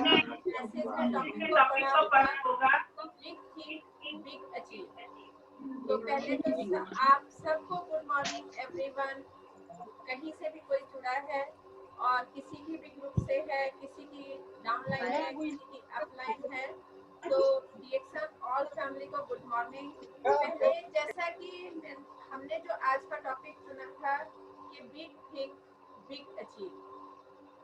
Message में topic को पढ़ा होगा बिग थिंक बिग अचीव। तो पहले तो आप सबको गुड मॉर्निंग एवरीवन। कहीं से भी कोई जुड़ा है और किसी की भी ग्रुप से है, किसी की डाउनलाइन है, किसी की अपलाइन है, तो DXN ऑल फैमिली को गुड मॉर्निंग। पहले जैसा कि हमने जो आज का टॉपिक चुना था कि बिग थिंक बिग अचीव,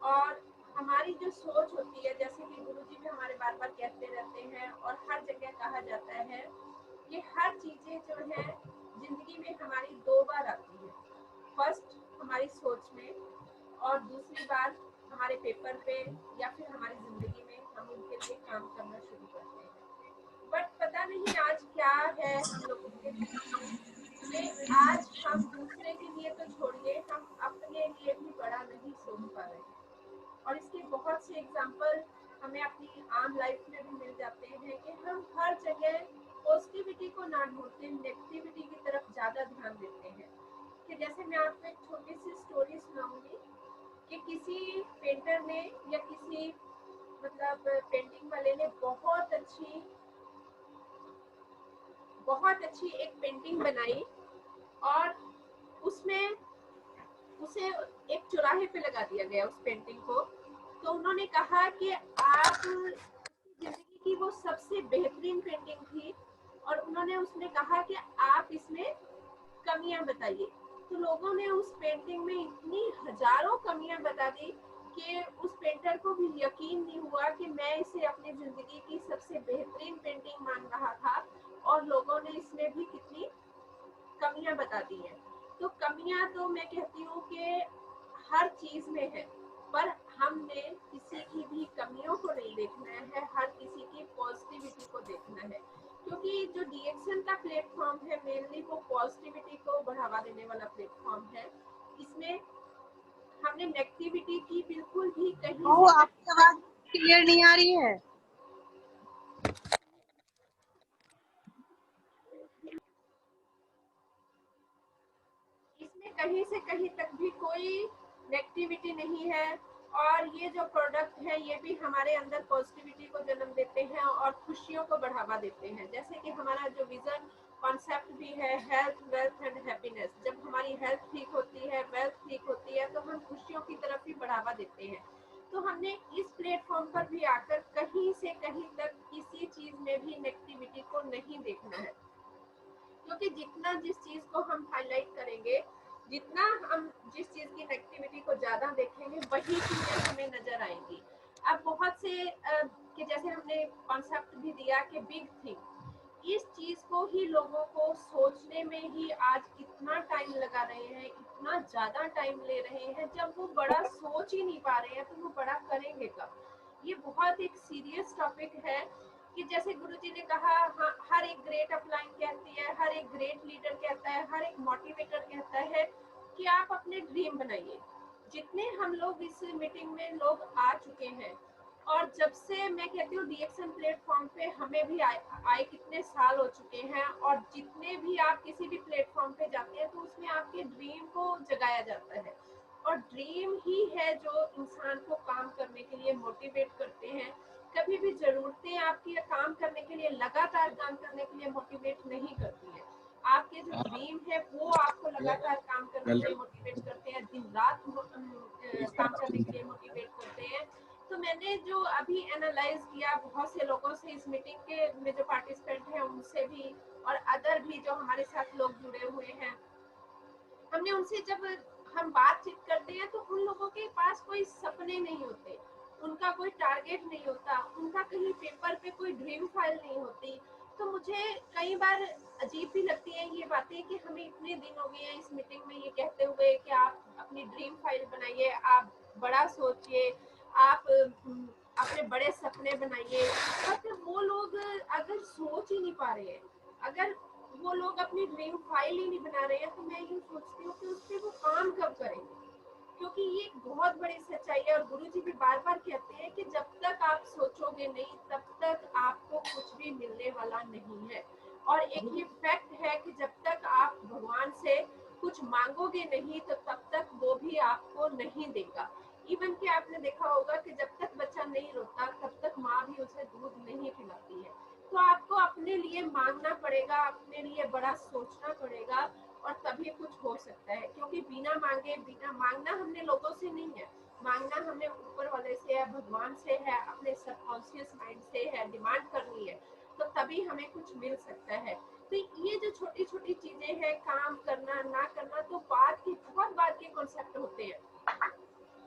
और हमारी जो सोच होती है, जैसे कि गुरुजी भी हमारे बार बार कहते रहते हैं और हर जगह कहा जाता है कि हर चीजें जो है जिंदगी में हमारी दो बार आती है। फर्स्ट हमारी सोच में और दूसरी बार हमारे पेपर पे या फिर हमारी जिंदगी में हम उनके लिए काम करना शुरू करते हैं। बट पता नहीं आज क्या है हम लोगों के बीच में, आज हम दूसरे के लिए तो छोड़िए, हम अपने लिए भी बड़ा नहीं सोच पा रहे हैं। और इसके बहुत से एग्जाम्पल हमें अपनी आम लाइफ में भी मिल जाते हैं कि हम हर जगह पॉजिटिविटी को ना ढूंढते, नेगेटिविटी की तरफ ज्यादा ध्यान देते हैं। कि जैसे मैं आपको एक छोटी सी स्टोरी सुनाऊंगी कि किसी पेंटर ने या किसी मतलब पेंटिंग वाले ने बहुत अच्छी एक पेंटिंग बनाई और उसमें उसे एक चौराहे पे लगा दिया गया उस पेंटिंग को। तो उन्होंने कहा कि आप जिंदगी की वो सबसे बेहतरीन पेंटिंग थी, और उन्होंने उसमें कहा कि आप इसमें कमियां बताइए। तो लोगों ने उस पेंटिंग में इतनी हजारों कमियां बता दी कि उस पेंटर को भी यकीन नहीं हुआ कि मैं इसे अपनी जिंदगी की सबसे बेहतरीन पेंटिंग मान रहा था, और लोगों ने इसमें भी कितनी कमियां बता दी हैं। तो कमियां तो मैं कहती हूँ कि हर चीज में है, पर हमने किसी की भी कमियों को नहीं देखना है, हर किसी की पॉजिटिविटी को देखना है। क्योंकि जो DXN का प्लेटफॉर्म है मेनली वो पॉजिटिविटी को बढ़ावा देने वाला प्लेटफॉर्म है। इसमें हमने नेगेटिविटी की बिल्कुल भी कहीं से आपकी आवाज क्लियर नहीं आ रही है। इसमें कहीं से कहीं तक भी कोई नेगेटिविटी नहीं है। और ये जो प्रोडक्ट है ये भी हमारे अंदर पॉजिटिविटी को जन्म देते हैं और खुशियों को बढ़ावा देते हैं। जैसे कि हमारा जो विजन कॉन्सेप्ट भी है हेल्थ वेल्थ एंड हैप्पीनेस। जब हमारी हेल्थ ठीक होती है, वेल्थ ठीक होती है, तो हम खुशियों की तरफ भी बढ़ावा देते हैं। तो हमने इस प्लेटफॉर्म पर भी आकर कहीं से कहीं तक किसी चीज में भी नेगेटिविटी को नहीं देखना है। क्योंकि जितना जिस चीज को हम हाईलाइट करेंगे, जितना हम जिस चीज की नेगेटिविटी को ज्यादा देखेंगे, वही चीजें हमें नजर आएंगी। अब बहुत से कि जैसे हमने कॉन्सेप्ट भी दिया कि बिग थिंग, इस चीज को ही लोगों को सोचने में ही आज इतना टाइम लगा रहे हैं, इतना ज्यादा टाइम ले रहे हैं। जब वो बड़ा सोच ही नहीं पा रहे हैं तो वो बड़ा करेंगे कब। ये बहुत एक सीरियस टॉपिक है कि जैसे गुरुजी ने कहा, हर एक ग्रेट अपलाइन कहती है, हर एक ग्रेट लीडर कहता है, हर एक मोटिवेटर कहता है कि आप अपने ड्रीम बनाइए। जितने हम लोग इस मीटिंग में लोग आ चुके हैं, और जब से मैं कहती हूँ DXN प्लेटफॉर्म पे हमें भी आए कितने साल हो चुके हैं, और जितने भी आप किसी भी प्लेटफॉर्म पे जाते हैं तो उसमें आपके ड्रीम को जगाया जाता है। और ड्रीम ही है जो इंसान को काम करने के लिए मोटिवेट करते हैं। कभी भी जरूरतें आपकी काम करने के लिए, लगातार काम करने के लिए मोटिवेट नहीं करती है। आपके जो ड्रीम है वो आपको लगातार काम करने के लिए मोटिवेट करते हैं, दिन रात काम करने के लिए मोटिवेट करते हैं। तो मैंने जो अभी एनालाइज किया बहुत से लोगों से, इस मीटिंग के में जो पार्टिसिपेंट हैं उनसे भी, और अदर भी जो हमारे साथ लोग जुड़े हुए हैं, हमने उनसे जब हम बातचीत करते हैं तो उन लोगों के पास कोई सपने नहीं होते, उनका कोई टारगेट नहीं होता, उनका कहीं पेपर पे कोई ड्रीम फाइल नहीं होती। तो मुझे कई बार अजीब भी लगती है ये बातें कि हमें इतने दिन हो गए हैं इस मीटिंग में ये कहते हुए कि आप अपनी ड्रीम फाइल बनाइए, आप बड़ा सोचिए, आप अपने बड़े सपने बनाइए। बट वो लोग अगर सोच ही नहीं पा रहे हैं, अगर वो लोग अपनी ड्रीम फाइल ही नहीं बना रहे हैं, तो मैं ये सोचती हूँ कि उस पर वो काम कब करेंगे। क्योंकि ये एक बहुत बड़ी सच्चाई है, और गुरुजी भी बार बार कहते हैं कि जब तक आप सोचोगे नहीं तब तक आपको कुछ भी मिलने वाला नहीं है। और एक ये फैक्ट है कि जब तक आप भगवान से कुछ मांगोगे नहीं तो तब तक वो भी आपको नहीं देगा। इवन कि आपने देखा होगा कि जब तक बच्चा नहीं रोता तब उसे दूध नहीं पिलाती है। तो आपको अपने लिए मांगना पड़ेगा, अपने लिए बड़ा सोचना पड़ेगा और तभी कुछ हो सकता है। क्योंकि बिना मांगे, बिना मांगना हमने लोगों से नहीं है, मांगना हमने ऊपर वाले से है, भगवान से है, अपने सबकॉन्शियस माइंड से है, डिमांड करनी है, तो तभी हमें कुछ मिल सकता है। तो ये जो छोटी छोटी चीजें हैं, काम करना ना करना, तो बहुत बात के कॉन्सेप्ट होते हैं।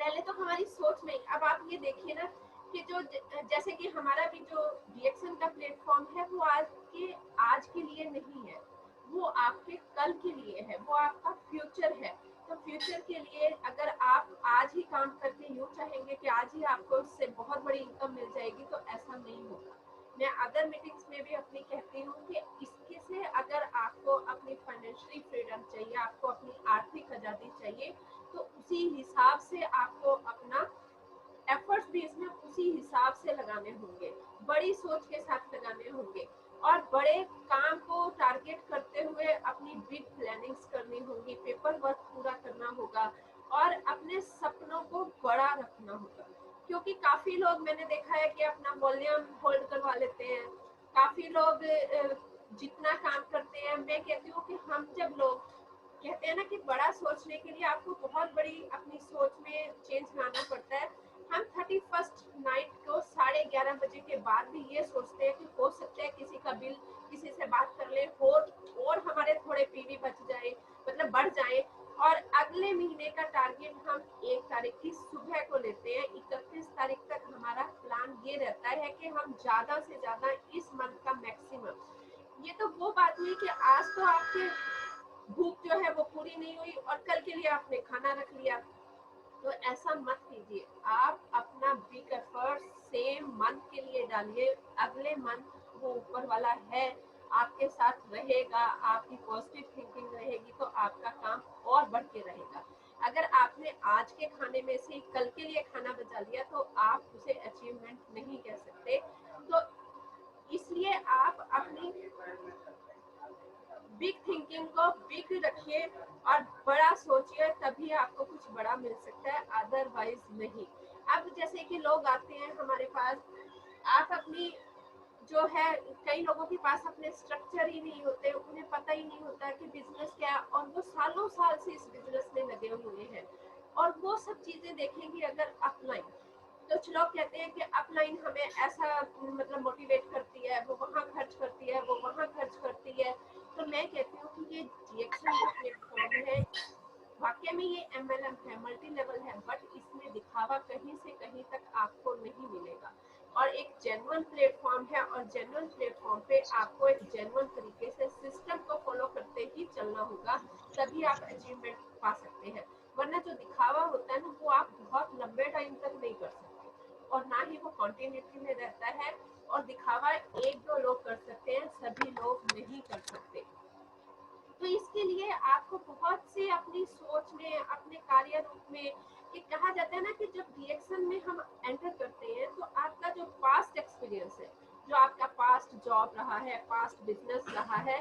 पहले तो हमारी सोच में, अब आप ये देखिए ना कि जो जैसे कि हमारा भी जो रिएक्शन का प्लेटफॉर्म है वो आज के लिए नहीं है, वो आपके कल के लिए है, वो आपका फ्यूचर है। तो फ्यूचर के लिए अगर आप आज ही काम करके यूं चाहेंगे कि आज ही आपको इससे बहुत बड़ी इनकम मिल जाएगी, तो ऐसा नहीं होगा। मैं अदर मीटिंग्स में भी अपनी कहती हूँ कि इसके से अगर आपको अपनी फाइनेंशियली फ्रीडम चाहिए, आपको अपनी आर्थिक आजादी चाहिए, तो उसी हिसाब से आपको अपना एफर्ट्स भी इसमें उसी हिसाब से लगाने होंगे, बड़ी सोच के साथ लगाने होंगे और बड़े काम को टारगेट करते हुए अपनी बिग प्लानिंग्स करनी होगी, पेपर वर्क पूरा करना होगा और अपने सपनों को बड़ा रखना होगा। क्योंकि काफी लोग मैंने देखा है कि अपना वॉल्यूम होल्ड करवा लेते हैं, काफी लोग जितना काम करते हैं, मैं कहती हूँ कि हम जब लोग कहते हैं ना कि बड़ा सोचने के लिए आपको बहुत बड़ी अपनी सोच में चेंज लाना पड़ता है। हम 31st नाइट को 11:30 बजे के बाद भी ये सोचते हैं कि हो सकता है किसी का बिल, किसी से बात कर ले और हमारे थोड़े पीवी बच जाए, मतलब बढ़ जाए, और अगले महीने का टारगेट हम 1 तारीख की सुबह को लेते हैं। 31 तारीख तक हमारा प्लान ये रहता है कि हम ज्यादा से ज्यादा इस मंथ का मैक्सिमम। ये तो वो बात हुई कि आज तो आपके भूख जो है वो पूरी नहीं हुई और कल के लिए आपने खाना रख लिया, तो ऐसा मत कीजिए। आप अपना बिग एफर्ट सेम मंथ के लिए डालिए, अगले मंथ वो ऊपर वाला है, आपके साथ रहेगा, आपकी पॉजिटिव थिंकिंग रहेगी तो आपका काम और बढ़ के रहेगा। अगर आपने आज के खाने में से कल के लिए खाना बचा लिया तो आप उसे अचीवमेंट नहीं कह सकते। तो इसलिए आप अपनी बिग थिंकिंग को बिग रखिए और बड़ा सोचिए, तभी आपको कुछ बड़ा मिल सकता है, अदरवाइज नहीं। अब जैसे कि लोग आते हैं हमारे पास, आप अपनी जो है, कई लोगों के पास अपने स्ट्रक्चर ही नहीं होते, उन्हें पता ही नहीं होता कि बिजनेस क्या है और वो सालों साल से इस बिजनेस में लगे हुए हैं और वो सब चीजें देखेंगे अगर अपलाइन। तो कुछ लोग कहते हैं कि अपलाइन हमें ऐसा मतलब मोटिवेट करती है, वो वहाँ खर्च करती है, वो वहाँ खर्च करती है। तो मैं कहती हूँ कि ये रिएक्शन जो प्लेटफॉर्म है, वाकई में ये एमएलएम है, मल्टी लेवल है, बट इसमें दिखावा कहीं से कहीं तक आपको नहीं मिलेगा और एक जेन्युइन प्लेटफॉर्म है और जेन्युइन प्लेटफॉर्म पे आपको एक जेन्युइन तरीके से सिस्टम को फॉलो करते ही चलना होगा, तभी आप अचीवमेंट पा सकते हैं। वरना जो दिखावा होता है ना, वो आप बहुत लंबे टाइम तक नहीं कर सकते और ना ही वो कॉन्टिन्यूटी में रहता है। और दिखावा 1-2 लोग कर सकते हैं, सभी लोग नहीं कर सकते। तो इसके लिए आपको बहुत से अपनी सोच में, अपने कार्य रूप में, ये कहा जाता है ना कि जब रिएक्शन में हम एंटर करते हैं तो आपका जो पास्ट एक्सपीरियंस है, जो आपका पास्ट जॉब रहा है, पास्ट बिजनेस रहा है,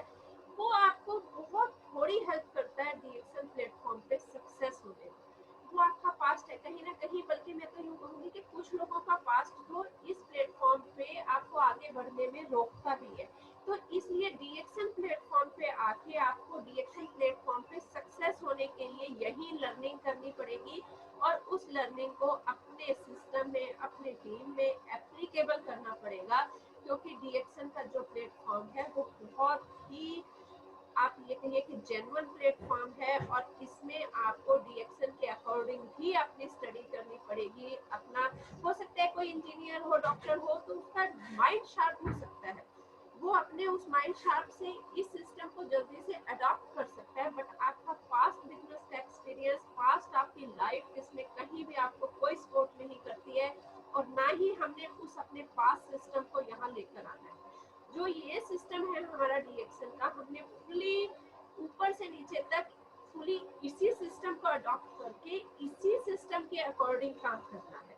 वो आपको बहुत थोड़ी हेल्प करता है रिएक्शन प्लेटफॉर्म पे सक्सेस होने में। वो आपका पास्ट है कहीं ना कहीं, बल्कि मैं तो यूँ कहूँगी कि कुछ लोगों का पास्ट तो इस प्लेटफॉर्म पे आपको आगे बढ़ने में रोकता भी है। तो इसलिए डीएक्शन प्लेटफॉर्म पे आके आपको डीएक्शन प्लेटफॉर्म पे सक्सेस होने के लिए यही लर्निंग करनी पड़ेगी और उस लर्निंग को अपने सिस्टम में, अपने टीम में एप्लीकेबल करना पड़ेगा। क्योंकि डीएक्शन का जो प्लेटफॉर्म है वो बहुत ही, आप ये कहिए कि जेन्युइन प्लेटफॉर्म है और इसमें आपको डीएक्शन के अकॉर्डिंग ही अपनी स्टडी करनी पड़ेगी। अपना, हो सकता है कोई इंजीनियर हो, डॉक्टर हो, तो उसका माइंड शार्प हो सकता है, वो अपने उस माइंड शार्प से इस सिस्टम को जल्दी से अडॉप्ट कर सकता है। बट आपका पास्ट बिजनेस का एक्सपीरियंस, पास्ट आपकी लाइफ जिसमें कहीं भी आपको कोई सपोर्ट नहीं करती है और ना ही हमने उस अपने पास्ट सिस्टम को यहाँ लेकर आना है। जो ये सिस्टम है हमारा डीएक्शन का, हमने फुली ऊपर से नीचे तक फुली इसी सिस्टम को अडॉप्ट करके इसी सिस्टम के अकॉर्डिंग काम करना है।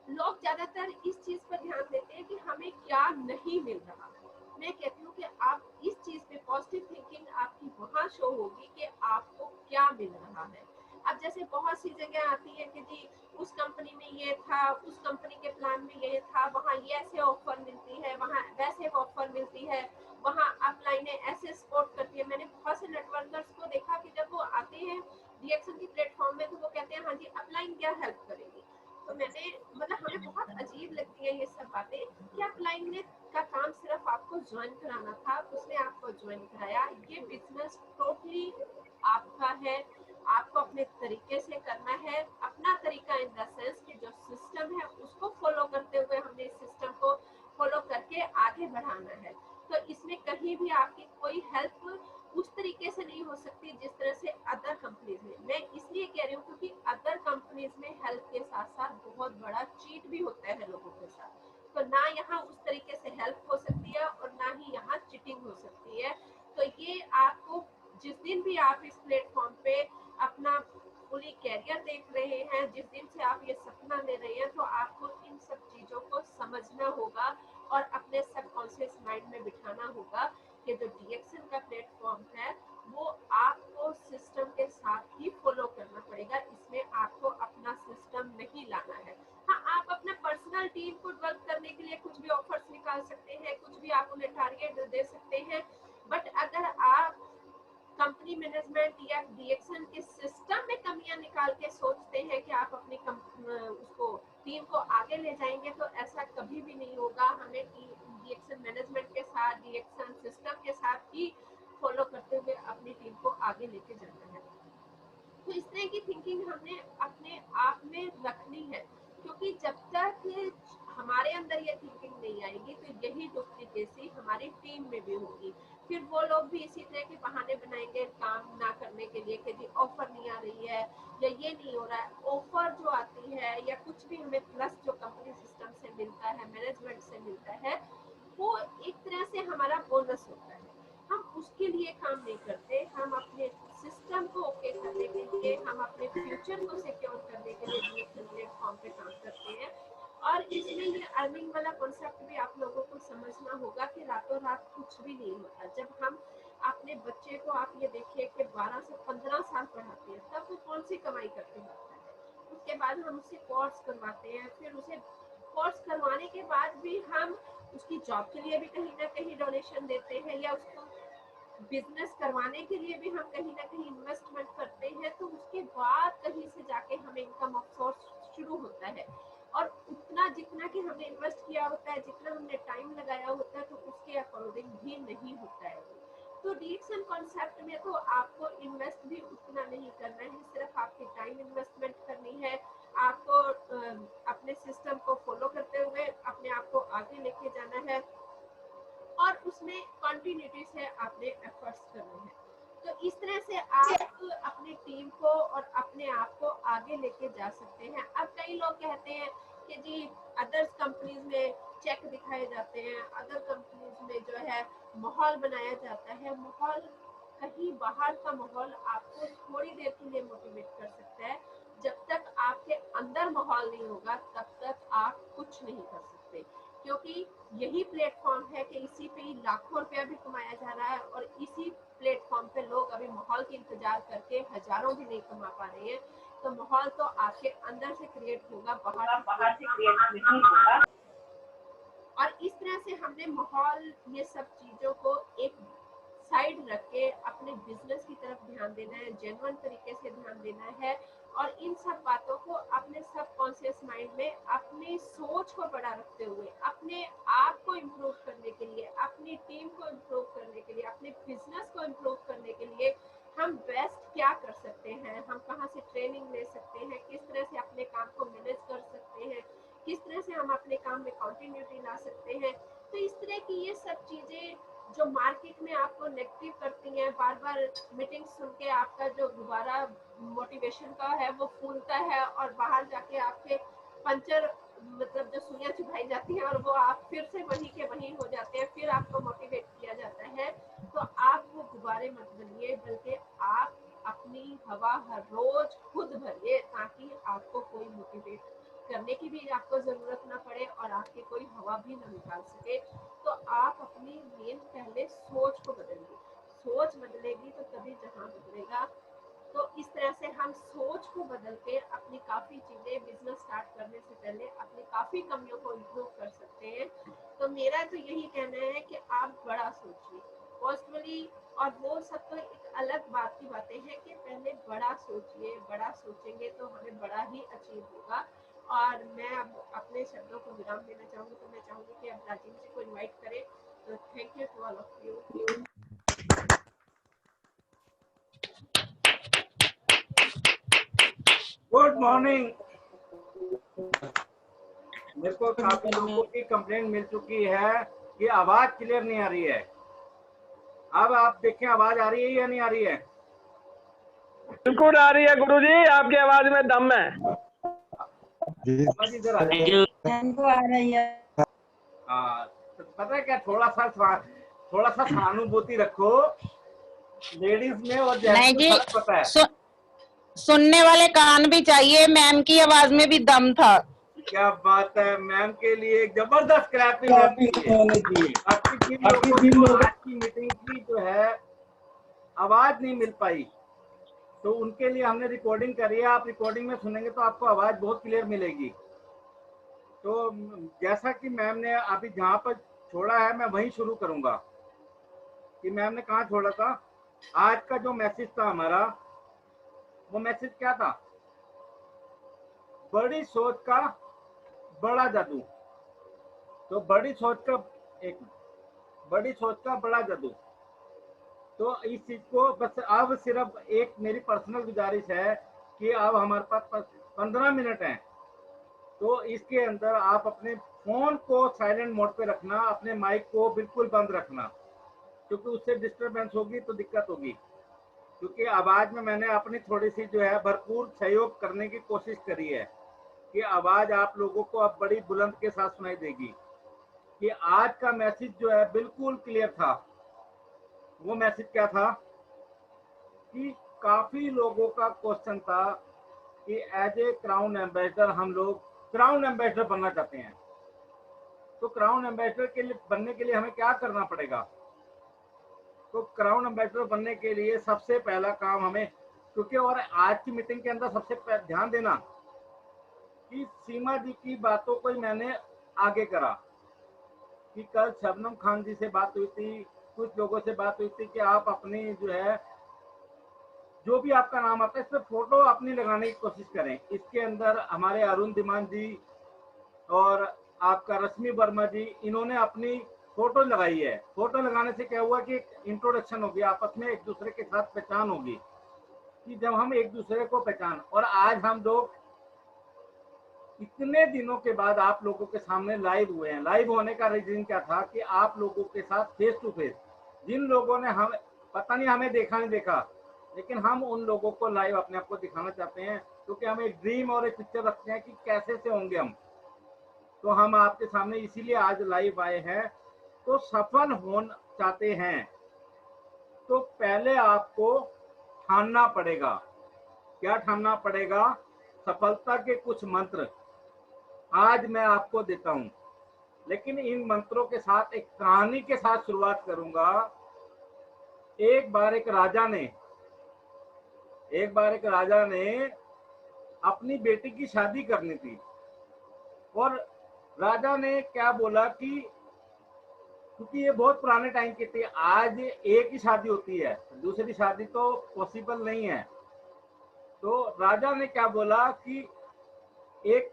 लोग ज्यादातर इस चीज पर ध्यान देते हैं कि हमें क्या नहीं मिल रहा। मैं कहती हूँ कि आप इस चीज पे पॉजिटिव थिंकिंग आपकी वहां शो होगी कि आपको क्या मिल रहा है। अब जैसे बहुत सी जगह आती है कि जी उस कंपनी में ये था, उस कंपनी के प्लान में ये था, वहाँ ये ऐसे ऑफर मिलती है, वहाँ वैसे ऑफर मिलती है, वहाँ अपलाइनें ऐसे सपोर्ट करती है। मैंने बहुत से नेटवर्कर्स को देखा कि जब वो आते हैं डीएक्सन की प्लेटफॉर्म में तो वो कहते हैं हाँ जी अपलाइन क्या हेल्प करेगी। तो मैंने मतलब हमें बहुत अजीब लगती है ये सब बातें कि अपलाइन ने का काम सिर्फ आपको ज्वाइन कराना था, उसने आपको ज्वाइन कराया। ये बिजनेस टोटली आपका है, आपको अपने तरीके से करना है, अपना तरीका इन द सेंस कि जो सिस्टम है उसको फॉलो करते हुए हमने इस सिस्टम को फॉलो करके आगे बढ़ाना है। तो इसमें कहीं भी आपकी कोई हेल्प उस तरीके से नहीं हो सकती जिस तरह से अदर कंपनीज में। मैं इसलिए कह रही हूँ क्योंकि अदर कंपनीज में हेल्प के साथ साथ बहुत बड़ा चीट भी होता है लोगों के साथ। तो ना यहाँ उस तरीके से हेल्प हो सकती है और ना ही यहाँ चीटिंग हो सकती है। तो ये आपको जिस दिन भी आप इस प्लेटफॉर्म पे अपना पूरी कैरियर देख रहे हैं, जिस दिन से आप ये सपना ले रहे हैं, तो आपको इन सब चीजों को समझना होगा और अपने सबकॉन्शियस माइंड में बिठाना होगा कि जो डीएक्सन का प्लेटफॉर्म है वो आपको सिस्टम के साथ ही फॉलो करना पड़ेगा। इसमें आपको अपना सिस्टम नहीं लाना है। हाँ, आप अपना पर्सनल टीम को डेवलप करने के लिए कुछ भी ऑफर्स निकाल सकते हैं, कुछ भी आप उन्हें टारगेट दे सकते हैं, बट अगर आप कंपनी मैनेजमेंट या डीएक्सन के सिस्टम में कमियां निकाल के सोचते हैं कि आप अपनी उसको टीम को आगे ले जाएंगे, तो ऐसा कभी भी नहीं होगा। हमें डीएक्सन मैनेजमेंट के साथ, डीएक्सन सिस्टम के साथ ही फॉलो करते हुए अपनी टीम को आगे लेके जाना है। तो इस तरह की थिंकिंग हमने अपने आप में रखनी है, क्योंकि जब तक हमारे अंदर ये थिंकिंग नहीं आएगी तो यही डुप्लीकेसी हमारी टीम में भी होगी। फिर वो लोग भी इसी तरह के बहाने बनाएंगे काम ना करने के लिए कि जी ऑफर नहीं आ रही है या ये नहीं हो रहा है। ऑफर जो आती है या कुछ भी हमें प्लस जो कंपनी सिस्टम से मिलता है, मैनेजमेंट से मिलता है, वो एक तरह से हमारा बोनस होता है। हम उसके लिए काम नहीं करते, हम अपने सिस्टम को ओके करने के लिए, हम अपने फ्यूचर को सिक्योर करने के लिए डीएक्सन प्लेटफॉर्म पे काम करते हैं। और इसमें ये अर्निंग वाला कॉन्सेप्ट भी आप लोगों को समझना होगा कि रातों रात कुछ भी नहीं होता। जब हम अपने बच्चे को आप ये देखिए कि 12 से 15 साल पढ़ाते हैं, तब वो कौन सी कमाई करके लाता है। उसके बाद हम उससे कोर्स करवाते हैं, फिर उसे कोर्स करवाने के बाद भी हम उसकी जॉब के लिए भी कहीं ना कहीं डोनेशन देते हैं, या उसको बिजनेस करवाने के लिए भी हम कहीं ना कहीं इन्वेस्टमेंट करते हैं। तो उसके बाद कहीं से जाके हमें इनकम ऑफ सोर्स शुरू होता है, और उतना जितना कि हमने इन्वेस्ट किया होता है, जितना हमने टाइम लगाया होता है, तो उसके अकॉर्डिंग भी नहीं होता है। तो डीएक्सन कॉन्सेप्ट में तो आपको इन्वेस्ट भी उतना नहीं करना है, सिर्फ आपकी टाइम इन्वेस्टमेंट करनी है। आपको अपने सिस्टम को फॉलो करते हुए अपने आप को आगे लेके जाना है, और उसमें कंटिन्यूटी से आपने एफर्ट्स करने हैं। तो इस तरह से आप अपनी टीम को और अपने आप को आगे लेके जा सकते हैं। अब कई लोग कहते हैं कि जी अदर्स कंपनीज में चेक दिखाए जाते हैं, अदर कंपनीज में जो है माहौल बनाया जाता है। माहौल कहीं बाहर का माहौल आपको थोड़ी देर के लिए मोटिवेट कर सकता है। जब तक आपके अंदर माहौल नहीं होगा तब तक आप कुछ नहीं कर सकते, क्योंकि यही प्लेटफॉर्म है कि इसी पे ही लाखों रुपया भी कमाया जा रहा है, और इसी प्लेटफॉर्म पे लोग अभी माहौल की इंतजार करके हजारों भी नहीं कमा पा रहे हैं। तो माहौल तो आपके अंदर से क्रिएट होगा, बाहर से क्रिएट नहीं होगा। और इस तरह से हमने माहौल, ये सब चीजों को एक साइड रख के अपने बिजनेस की तरफ ध्यान देना है, जेन्युइन तरीके से ध्यान देना है। और इन सब बातों को अपने सबकॉन्शियस माइंड में अपनी सोच को बड़ा रखते हुए अपने आप को इम्प्रूव करने के लिए, अपनी टीम को इम्प्रूव करने के लिए, अपने बिजनेस को इम्प्रूव करने के लिए हम बेस्ट क्या कर सकते हैं, हम कहाँ से ट्रेनिंग ले सकते हैं, किस तरह से अपने काम को मैनेज कर सकते हैं, किस तरह से हम अपने काम में कंटिन्यूटी ला सकते हैं। तो इस तरह की ये सब चीजें जो मार्केट में आपको नेगेटिव करती हैं, बार बार मीटिंग सुन के आपका जो दोबारा मोटिवेशन का है वो फूलता है, और बाहर जाके आपके पंचर मतलब जो सुइयां चुभाई जाती हैं और वो आप फिर से वहीं के वहीं हो जाते हैं, फिर आपको मोटिवेट किया जाता है। तो आप वो गुब्बारे मत बनिए, बल्कि आप अपनी हवा हर रोज खुद भरिए, ताकि आपको कोई मोटिवेट करने की भी आपको जरूरत ना पड़े और आपकी कोई हवा भी ना निकाल सके। तो आप अपनी मेन पहले सोच को बदलिए, सोच बदलेगी तो तभी जहां बदलेगा। तो इस तरह से हम सोच को बदल के अपनी काफ़ी चीज़ें बिजनेस स्टार्ट करने से पहले अपनी काफ़ी कमियों को इम्प्रूव कर सकते हैं। तो मेरा तो यही कहना है कि आप बड़ा सोचिए पॉजिटिवली, और वो सब तो एक अलग बात की बातें हैं कि पहले बड़ा सोचिए, बड़ा सोचेंगे तो हमें बड़ा ही अचीव होगा। और मैं अब अपने शब्दों को विराम देना चाहूँगी, तो मैं चाहूँगी कि अब राजीव जी को इनवाइट करें। तो thank you to all of you. Good morning. मेरे को काफी लोगों की कंप्लेंट मिल चुकी है कि आवाज क्लियर नहीं आ रही है। अब आप देखें आवाज आ रही है या नहीं आ रही है? बिल्कुल आ रही है गुरुजी, आपकी आवाज में दम है। आवाज इधर आ रही है। हाँ, तो पता है क्या, थोड़ा सा सहानुभूति रखो लेडीज में और जेंट्स नहीं में, जी, फर्क पता है। सुनने वाले कान भी चाहिए। मैम की आवाज में भी दम था। क्या बात है, मैम के लिए एक जबरदस्त क्लैपिंग होनी चाहिए। बाकी जिन लोगों को आज की मीटिंग की जो है आवाज नहीं मिल पाई, तो उनके लिए हमने रिकॉर्डिंग करी है। आप रिकॉर्डिंग में सुनेंगे तो आपको आवाज बहुत क्लियर मिलेगी। तो जैसा कि मैम ने अभी जहाँ पर छोड़ा है, मैं वहीं शुरू करूंगा कि मैम ने कहाँ छोड़ा था। आज का जो मैसेज था हमारा, वो मैसेज क्या था? बड़ी सोच का बड़ा जादू। तो बड़ी सोच का बड़ा जादू। तो इस चीज को बस अब सिर्फ एक मेरी पर्सनल गुजारिश है कि अब हमारे पास 15 मिनट हैं, तो इसके अंदर आप अपने फोन को साइलेंट मोड पे रखना, अपने माइक को बिल्कुल बंद रखना, क्योंकि उससे डिस्टरबेंस होगी तो दिक्कत होगी। क्योंकि आवाज में मैंने अपनी थोड़ी सी जो है भरपूर सहयोग करने की कोशिश करी है कि आवाज आप लोगों को अब बड़ी बुलंद के साथ सुनाई देगी। कि आज का मैसेज जो है बिल्कुल क्लियर था। वो मैसेज क्या था कि काफी लोगों का क्वेश्चन था कि एज ए क्राउन एम्बेसडर हम लोग क्राउन एम्बेसडर बनना चाहते हैं, तो क्राउन एम्बेसडर के लिए बनने के लिए हमें क्या करना पड़ेगा? तो क्राउन एम्बेसडर बनने के लिए सबसे पहला काम हमें, क्योंकि और आज की मीटिंग के अंदर सबसे ध्यान देना कि सीमा जी की बातों को ही मैंने आगे करा। कि कल शबनम खान जी से बात हुई थी, कुछ लोगों से बात हुई थी कि आप अपनी जो है जो भी आपका नाम आता है इस पर फोटो अपनी लगाने की कोशिश करें। इसके अंदर हमारे अरुण धीमान जी और आपका रश्मि वर्मा जी, इन्होंने अपनी फोटो लगाई है। फोटो लगाने से क्या हुआ कि एक इंट्रोडक्शन होगी, आपस में एक दूसरे के साथ पहचान होगी। कि जब हम एक दूसरे को पहचान, और आज हम लोग इतने दिनों के बाद आप लोगों के सामने लाइव हुए हैं। लाइव होने का रीजन क्या था कि आप लोगों के साथ फेस टू फेस, जिन लोगों ने हम पता नहीं हमें देखा नहीं देखा, लेकिन हम उन लोगों को लाइव अपने आप को दिखाना चाहते हैं, क्योंकि हम एक ड्रीम और एक पिक्चर रखते हैं कि कैसे से होंगे हम। तो हम आपके सामने इसीलिए आज लाइव आए हैं। तो सफल होना चाहते हैं तो पहले आपको ठानना पड़ेगा। क्या ठानना पड़ेगा? सफलता के कुछ मंत्र आज मैं आपको देता हूं, लेकिन इन मंत्रों के साथ एक कहानी के साथ शुरुआत करूंगा। एक बार एक राजा ने अपनी बेटी की शादी करनी थी, और राजा ने क्या बोला कि क्योंकि ये बहुत पुराने टाइम की थी, आज एक ही शादी होती है, दूसरी शादी तो पॉसिबल नहीं है। तो राजा ने क्या बोला कि एक,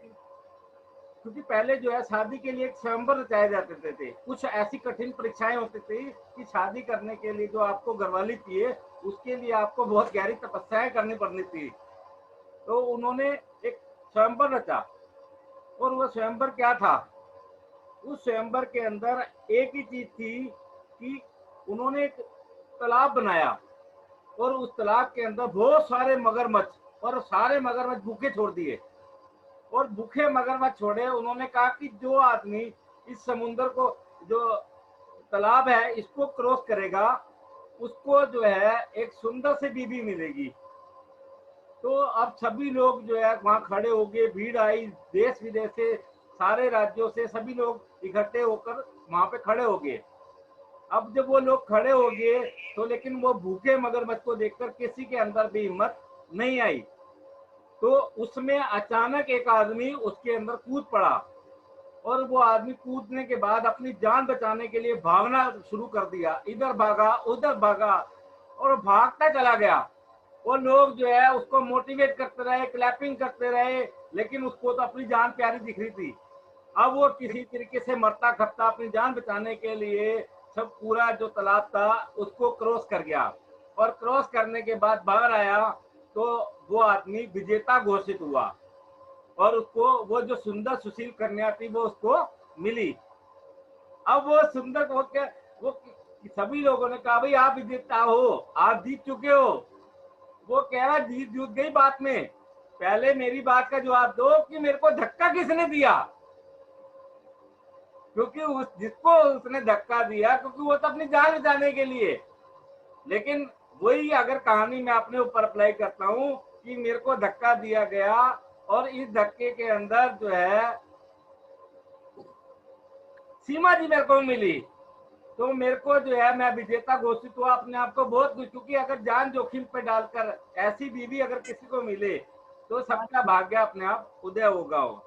क्योंकि पहले जो है शादी के लिए एक स्वयंवर रचाए जाते थे। कुछ ऐसी कठिन परीक्षाएं होती थी कि शादी करने के लिए जो आपको घरवाली चाहिए, उसके लिए आपको बहुत गहरी तपस्याएं करनी पड़नी थी। तो उन्होंने एक स्वयंवर रचा, और वह स्वयंवर क्या था? उस स्वयंवर के अंदर एक ही चीज थी कि उन्होंने एक तालाब बनाया, और उस तालाब के अंदर बहुत सारे मगरमच्छ, और सारे मगरमच्छ भूखे छोड़ दिए। और भूखे मगरमच्छ छोड़े, उन्होंने कहा कि जो आदमी इस समुद्र को, जो तालाब है, इसको क्रॉस करेगा, उसको जो है एक सुंदर सी बीवी मिलेगी। तो अब सभी लोग जो है वहां खड़े हो गए, भीड़ आई, देश विदेश से, सारे राज्यों से सभी लोग इकट्ठे होकर वहां पे खड़े हो गए। अब जब वो लोग खड़े हो गए तो लेकिन वो भूखे मगरमच्छ को देखकर किसी के अंदर भी हिम्मत नहीं आई, तो उसमें अचानक एक आदमी उसके अंदर कूद पड़ा और वो आदमी कूदने के बाद अपनी जान बचाने के लिए भागना शुरू कर दिया, इधर भागा उधर भागा और भागता चला गया। वो लोग जो है उसको मोटिवेट करते रहे, क्लैपिंग करते रहे, लेकिन उसको तो अपनी जान प्यारी दिख रही थी। अब वो किसी तरीके से मरता खपता अपनी जान बचाने के लिए सब पूरा जो तालाब था उसको क्रॉस कर गया, और क्रॉस करने के बाद बाहर आया तो वो आदमी विजेता घोषित हुआ और उसको वो जो सुंदर सुशील कन्या थी वो उसको मिली। अब वो सुंदर हो के वो सभी लोगों ने कहा भाई आप विजेता हो, आप जीत चुके हो। वो कह रहा जीत जीत गई बात में, पहले मेरी बात का जवाब दो कि मेरे को धक्का किसने दिया, क्योंकि उस जिसको उसने धक्का दिया क्योंकि वो तो अपनी जान बचाने के लिए। लेकिन वही अगर कहानी मैं अपने ऊपर अप्लाई करता हूँ कि मेरे को धक्का दिया गया और इस धक्के के अंदर जो है सीमा जी मेरे को मिली, तो मेरे को जो है मैं विजेता घोषित हुआ अपने आप को बहुत कुछ। क्योंकि अगर जान जोखिम पे डालकर ऐसी बीवी अगर किसी को मिले तो सबका भाग्य अपने आप उदय होगा हो।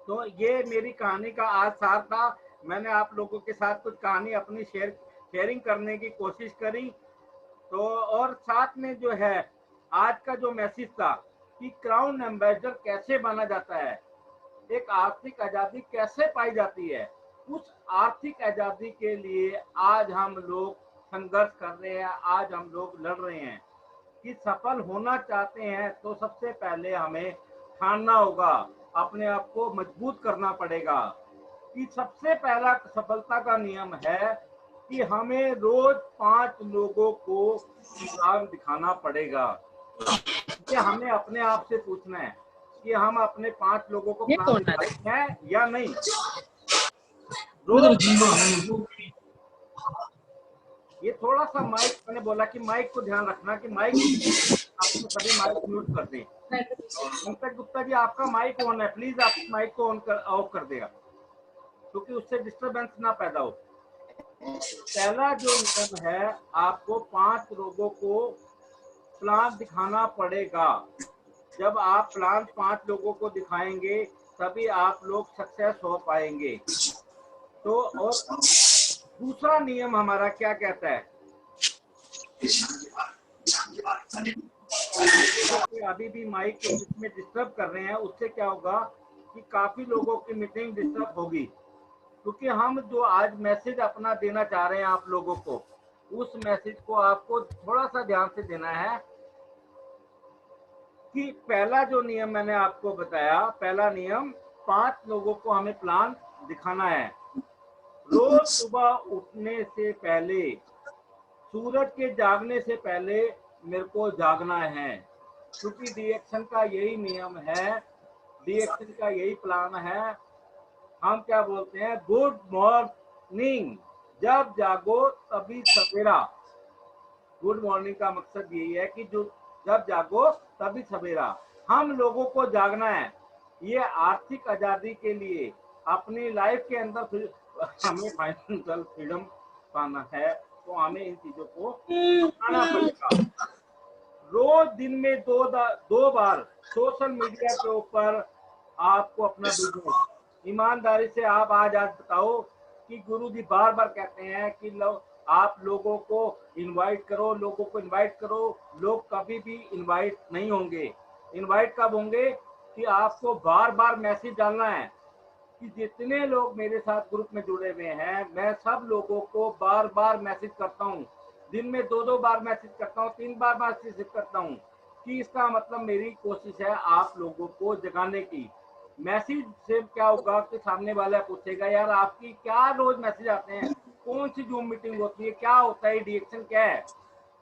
तो ये मेरी कहानी का आज सार था। मैंने आप लोगों के साथ कुछ कहानी अपनी शेयरिंग करने की कोशिश करी। तो और साथ में जो है आज का जो मैसेज था कि क्राउन एम्बेसडर कैसे बना जाता है, एक आर्थिक आजादी कैसे पाई जाती है, उस आर्थिक आजादी के लिए आज हम लोग संघर्ष कर रहे हैं, आज हम लोग लड़ रहे हैं। कि सफल होना चाहते हैं तो सबसे पहले हमें ठानना होगा, अपने आप को मजबूत करना पड़ेगा। कि सबसे पहला सफलता का नियम है कि हमें रोज 5 लोगों को प्लान दिखाना पड़ेगा। कि हमें अपने आप से पूछना है कि हम अपने 5 लोगों को प्लान दिखाते हैं या नहीं। रोज ये थोड़ा सा माइक, मैंने बोला कि माइक को ध्यान रखना कि माइक आपको सभी माइक म्यूट कर दें। पंकज गुप्ता जी आपका माइक ऑन है, प्लीज आप माइक को ऑफ कर देगा क्योंकि उससे डिस्टरबेंस ना पैदा हो। पहला जो नियम है, आपको 5 लोगों को प्लान दिखाना पड़ेगा। जब आप प्लान 5 लोगों को दिखाएंगे तभी आप लोग सक्सेस हो पाएंगे। तो और दूसरा नियम हमारा क्या कहता है, अभी भी माइक के बीच में डिस्टर्ब कर रहे हैं, उससे क्या होगा कि काफी लोगों की मीटिंग डिस्टर्ब होगी। क्योंकि हम जो आज मैसेज अपना देना चाह रहे हैं आप लोगों को, उस मैसेज को आपको थोड़ा सा ध्यान से देना है। कि पहला जो नियम मैंने आपको बताया, पहला नियम 5 लोगों को हमें प्लान दिखाना है। रोज सुबह उठने से पहले, सूरज के जागने से पहले मेरे को जागना है। क्योंकि डीएक्शन का यही नियम है, डीएक्शन का यही प्लान है। हम क्या बोलते हैं, गुड मॉर्निंग, जब जागो तभी सवेरा। गुड मॉर्निंग का मकसद यही है कि जो जब जागो तभी सवेरा। हम लोगों को जागना है। ये आर्थिक आजादी के लिए अपनी लाइफ के अंदर हमें फाइनेंशियल फ्रीडम पाना है, तो हमें इन चीजों को अपनाना पड़ेगा। रोज दिन में दो बार सोशल मीडिया के ऊपर आपको अपना बिजनेस ईमानदारी से आप आज बताओ कि गुरुजी बार बार कहते हैं कि आप लोगों को इनवाइट करो, लोगों को इनवाइट करो। लोग कभी भी इनवाइट नहीं होंगे। इनवाइट कब होंगे कि आपको बार बार मैसेज डालना है। कि जितने लोग मेरे साथ ग्रुप में जुड़े हुए हैं, मैं सब लोगों को बार बार मैसेज करता हूँ, दिन में 2 बार मैसेज करता हूँ, 3 बार मैसेज करता हूँ। कि इसका मतलब मेरी कोशिश है आप लोगों को जगाने की। मैसेज से क्या होगा कि सामने वाला पूछेगा यार आपकी क्या रोज मैसेज आते हैं, कौन सी जूम मीटिंग होती है, क्या होता है, डीएक्शन क्या है।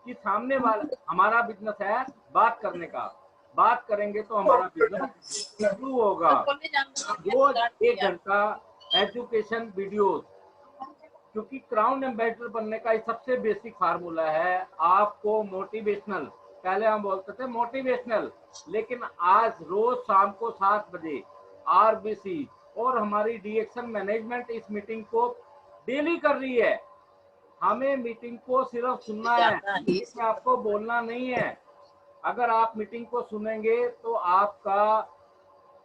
कि सामने वाला, हमारा बिजनेस है बात करने का, बात करेंगे तो हमारा बिजनेस शुरू होगा। रोज 1 घंटा एजुकेशन वीडियोस। क्योंकि क्राउन एम्बेसडर बनने का सबसे बेसिक फार्मूला है आपको मोटिवेशनल, पहले हम बोलते थे मोटिवेशनल, लेकिन आज रोज शाम को 7 बजे आरबीसी और हमारी डीएक्शन मैनेजमेंट इस मीटिंग को डेली कर रही है। हमें मीटिंग को सिर्फ सुनना है, इसमें आपको बोलना नहीं है। अगर आप मीटिंग को सुनेंगे तो आपका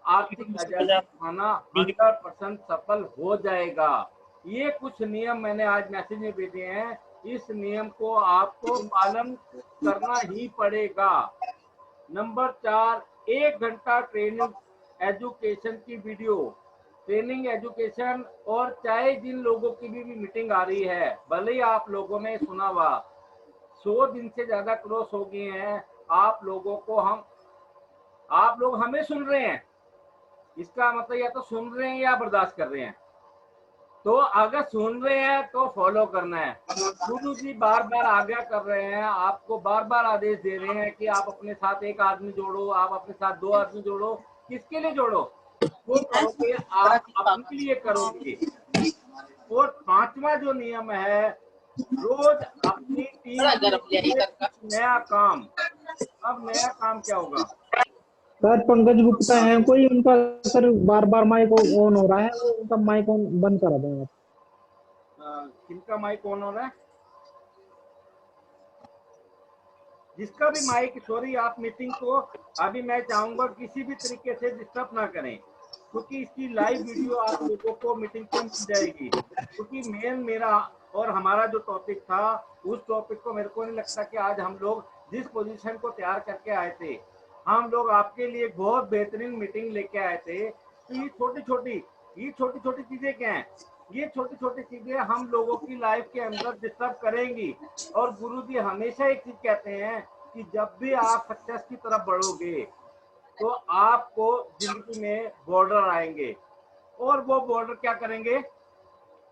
आर्थिक आजादी खाना 100% सफल हो जाएगा। ये कुछ नियम मैंने आज मैसेज में भेजे हैं, इस नियम को आपको पालन करना ही पड़ेगा। नंबर 4, 1 घंटा ट्रेनिंग एजुकेशन की वीडियो, ट्रेनिंग एजुकेशन। और चाहे जिन लोगों की भी मीटिंग आ रही है, भले ही आप लोगों ने सुना हुआ 100 दिन से ज्यादा क्रॉस हो गए हैं, आप लोग हमें सुन रहे हैं, इसका मतलब या तो सुन रहे हैं या बर्दाश्त कर रहे हैं। तो अगर सुन रहे हैं तो फॉलो करना है। गुरु जी बार बार आज्ञा कर रहे हैं, आपको बार बार आदेश दे रहे हैं कि आप अपने साथ 1 आदमी जोड़ो, आप अपने साथ 2 आदमी जोड़ो। किसके लिए जोड़ो? वो करोगे आप अपने लिए करोगे। और 5वां जो नियम है, रोज अपनी टीम नया काम। अब नया काम क्या होगा? सर पंकज गुप्ता है कोई, उनका सर बार बार माइक ऑन हो रहा है, वो उनका माइक ऑन बंद करा दें आप। किनका माइक ऑन हो रहा है? जिसका भी माइक, सॉरी, आप मीटिंग को अभी मैं चाहूंगा किसी भी तरीके से डिस्टर्ब ना करें, क्योंकि इसकी लाइव वीडियो आप लोगों को मीटिंग पे मिल जाएगी। क्योंकि मेन मेरा और हमारा जो टॉपिक था, उस टॉपिक को मेरे को नहीं लगता कि आज हम लोग जिस पोजीशन को तैयार करके आए थे, हम लोग आपके लिए बहुत बेहतरीन मीटिंग लेके आए थे। तो ये छोटी छोटी चीजें क्या हैं? ये छोटी छोटी चीजें हम लोगों की लाइफ के अंदर डिस्टर्ब करेंगी। और गुरुजी हमेशा एक चीज कहते हैं कि जब भी आप सक्सेस की तरफ बढ़ोगे तो आपको जिंदगी में बॉर्डर आएंगे, और वो बॉर्डर क्या करेंगे?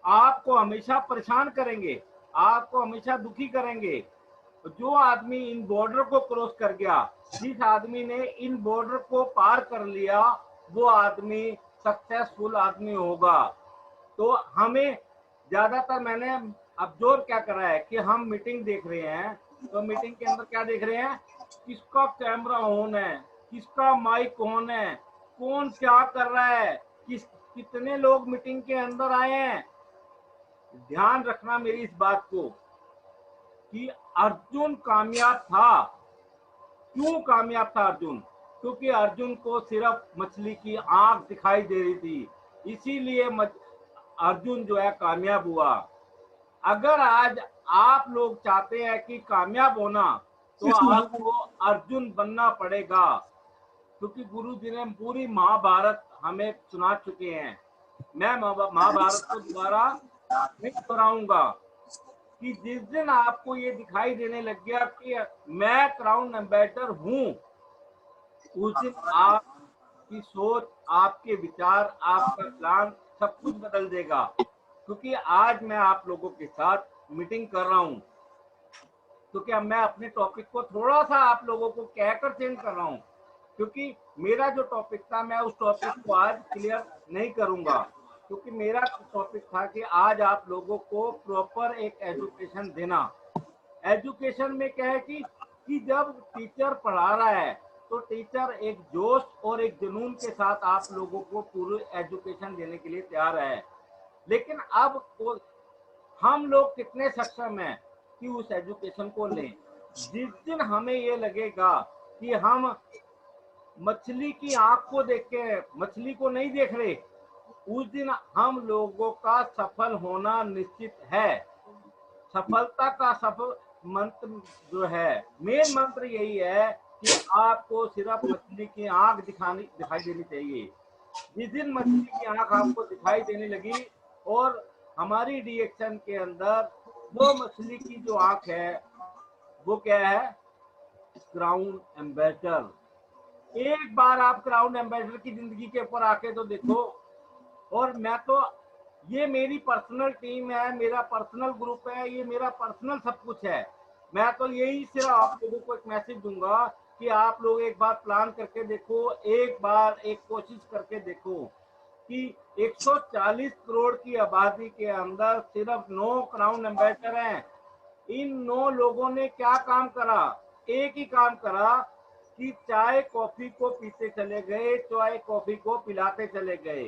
आपको हमेशा परेशान करेंगे, आपको हमेशा दुखी करेंगे। जो आदमी इन बॉर्डर को क्रॉस कर गया, जिस आदमी ने इन बॉर्डर को पार कर लिया, वो आदमी सक्सेसफुल आदमी होगा। तो हमें ज्यादातर मैंने ऑब्जर्व क्या करा है कि हम मीटिंग देख रहे हैं, तो मीटिंग के अंदर क्या देख रहे हैं? किसका कैमरा ऑन है, किसका माइक ऑन है, कौन क्या कर रहा है, कितने लोग मीटिंग के अंदर आए हैं। ध्यान रखना मेरी इस बात को कि अर्जुन कामयाब था। क्यों कामयाब था अर्जुन? क्योंकि अर्जुन को सिर्फ मछली की आंख दिखाई दे रही थी, इसीलिए अर्जुन जो है कामयाब हुआ। अगर आज आप लोग चाहते हैं कि कामयाब होना, तो आपको अर्जुन बनना पड़ेगा। क्योंकि गुरु जी ने पूरी महाभारत हमें सुना चुके हैं। मैं महाभारत को दोबारा नहीं दोहराऊंगा कि जिस दिन आपको ये दिखाई देने लग गया कि मैं क्राउन एम्बेसडर हूं, उस दिन आपकी सोच, आपके विचार, आपका प्लान सब कुछ बदल देगा। क्योंकि आज मैं आप लोगों के साथ मीटिंग कर रहा हूं, क्योंकि अब मैं अपने टॉपिक को थोड़ा सा आप लोगों को कहकर चेंज कर रहा हूं। क्योंकि मेरा जो टॉपिक था, मैं उस टॉपिक को आज क्लियर नहीं करूंगा, क्योंकि मेरा टॉपिक था कि आज आप लोगों को प्रॉपर एक एजुकेशन देना। एजुकेशन में क्या है कि जब टीचर पढ़ा रहा है तो टीचर एक जोश और एक जुनून के साथ आप लोगों को पूरी एजुकेशन देने के लिए तैयार है। लेकिन अब हम लोग कितने सक्षम हैं कि उस एजुकेशन को लें? जिस दिन हमें ये लगेगा कि हम मछली की आंख को देख के मछली को नहीं देख रहे, उस दिन हम लोगों का सफल होना निश्चित है। सफलता का सफल मंत्र जो है, मेन मंत्र यही है कि आपको सिर्फ मछली की आंख दिखाई देनी चाहिए। जिस दिन मछली की आंख आपको दिखाई देने लगी और हमारी रिएक्शन के अंदर वो मछली की जो आंख है वो क्या है? Crown ambassador. एक बार आप क्राउन एम्बेसडर की जिंदगी के ऊपर आके तो देखो। और मैं तो, ये मेरी पर्सनल टीम है, मेरा पर्सनल ग्रुप है, ये मेरा पर्सनल सब कुछ है। मैं तो यही सिर्फ आप लोगों को एक मैसेज दूंगा कि आप लोग एक बार प्लान करके देखो, एक बार एक कोशिश करके देखो कि 140 करोड़ की आबादी के अंदर सिर्फ 9 क्राउन एम्बेसडर हैं। इन 9 लोगों ने क्या काम करा? एक ही काम करा कि चाय कॉफी को पीते चले गए, चाय कॉफी को पिलाते चले गए,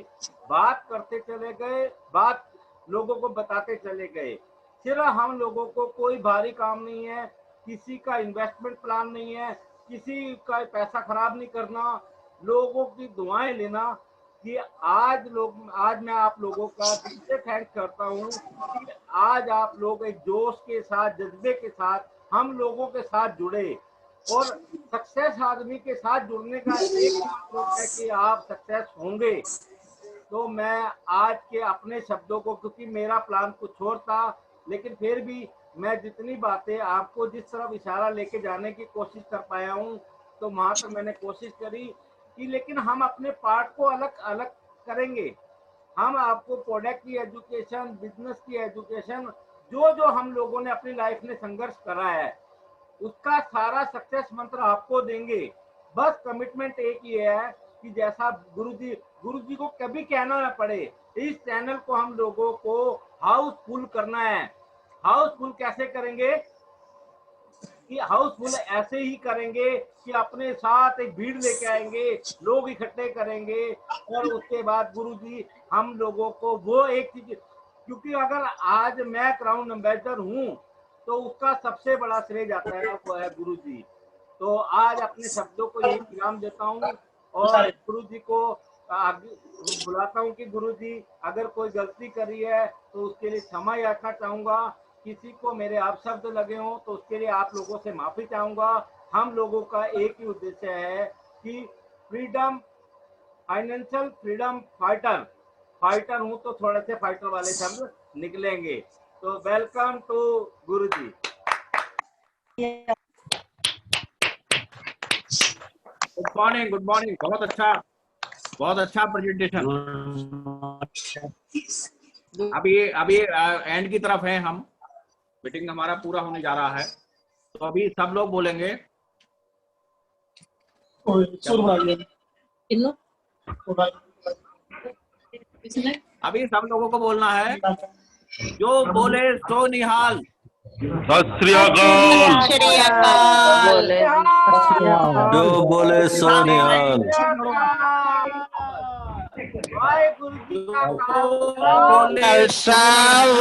बात करते चले गए, बात लोगों को बताते चले गए। सिर्फ हम लोगों को कोई भारी काम नहीं है, किसी का इन्वेस्टमेंट प्लान नहीं है, किसी का पैसा खराब नहीं करना, लोगों की दुआएं लेना। कि आज मैं आप लोगों का दिल से थैंक्स करता हूँ कि आज आप लोग एक जोश के साथ, जज्बे के साथ हम लोगों के साथ जुड़े। और सक्सेस आदमी के साथ जुड़ने का एक मतलब है कि आप सक्सेस होंगे। तो मैं आज के अपने शब्दों को, क्योंकि मेरा प्लान कुछ और था, लेकिन फिर भी मैं जितनी बातें आपको जिस तरफ इशारा लेके जाने की कोशिश कर पाया हूँ, तो वहां तक मैंने कोशिश करी कि, लेकिन हम अपने पार्ट को अलग अलग करेंगे। हम आपको प्रोडक्ट की एजुकेशन, बिजनेस की एजुकेशन, जो जो हम लोगों ने अपनी लाइफ में संघर्ष करा है, उसका सारा सक्सेस मंत्र आपको देंगे। बस कमिटमेंट एक ही है कि जैसा गुरुजी को कभी कहना ना पड़े, इस चैनल को हम लोगों को हाउसफुल करना है। हाउसफुल कैसे करेंगे? कि हाउसफुल ऐसे ही करेंगे कि अपने साथ एक भीड़ लेके आएंगे, लोग इकट्ठे करेंगे, और उसके बाद गुरुजी हम लोगों को वो एक चीज, क्योंकि अगर आज मैं क्राउन एम्बेसडर हूँ तो उसका सबसे बड़ा श्रेय जाता है, वो है गुरुजी। तो आज अपने शब्दों को यही विराम देता हूँ और गुरुजी को बुलाता हूँ कि गुरुजी अगर कोई गलती करी है तो उसके लिए क्षमा याचना चाहूंगा। किसी को मेरे अपशब्द लगे हों तो उसके लिए आप लोगों से माफी चाहूंगा। हम लोगों का एक ही उद्देश्य है कि फ्रीडम, फाइनेंशियल फ्रीडम फाइटर हूं तो थोड़े से फाइटर वाले शब्द निकलेंगे। तो welcome to Guruji. Good morning, बहुत अच्छा प्रेजेंटेशन। अभी एंड की तरफ है, हम मीटिंग हमारा पूरा होने जा रहा है, तो अभी सब लोग बोलेंगे। अभी सब लोगों को बोलना है, जो बोले सो निहाल। सत श्री अकाल। जो बोले सो निहाल।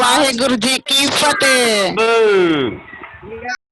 वाहेगुरु जी की फतेह।